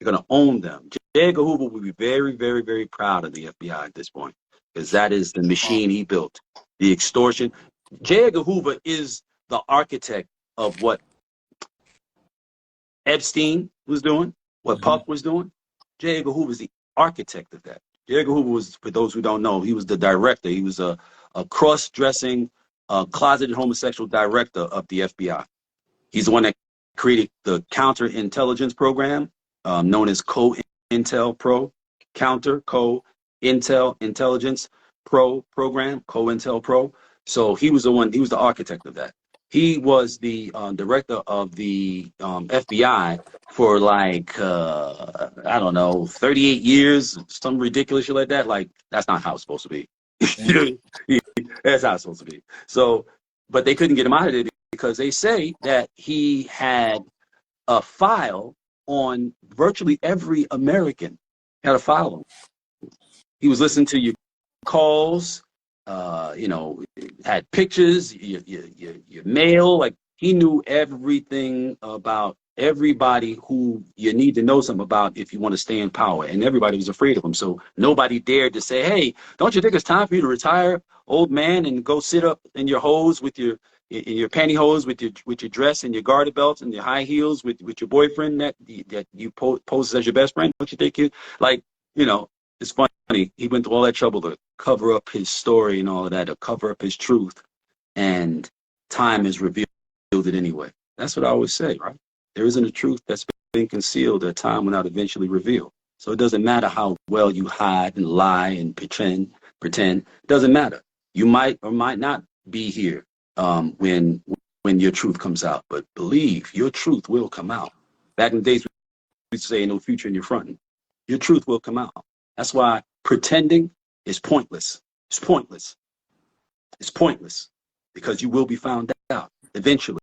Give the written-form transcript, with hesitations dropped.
They're going to own them. J. Edgar Hoover would be very, very, very proud of the FBI at this point, because that is the machine he built. The extortion. J. Edgar Hoover is the architect of what Epstein was doing, what Puff was doing. J. Edgar Hoover is the architect of that. J. Edgar Hoover was, for those who don't know, he was the director. He was a cross-dressing, closeted homosexual director of the FBI. He's the one that created the counterintelligence program known as COINTELPRO, Intelligence Pro program, COINTELPRO. So he was the one, he was the architect of that. He was the director of the FBI for like, I don't know, 38 years, something ridiculous shit like that. Like, that's not how it's supposed to be. That's how it's supposed to be. So, but they couldn't get him out of there because they say that he had a file on virtually every American. He had a file on. He was listening to your calls, you know, had pictures, your mail. Like, he knew everything about everybody who you need to know something about if you want to stay in power. And everybody was afraid of him. So nobody dared to say, hey, don't you think it's time for you to retire, old man, and go sit up in your hose with your pantyhose, with your dress and your garter belts and your high heels with your boyfriend that you poses as your best friend? Don't you think you, like, you know, it's funny. He went through all that trouble to cover up his story and all of that, to cover up his truth. And time has revealed it anyway. That's what I always say, right? There isn't a truth that's been concealed that time will not eventually reveal. So it doesn't matter how well you hide and lie and pretend. It doesn't matter. You might or might not be here when your truth comes out. But believe your truth will come out. Back in the days, we used to say no future in your fronting. Your truth will come out. That's why pretending is pointless. It's pointless. It's pointless because you will be found out eventually.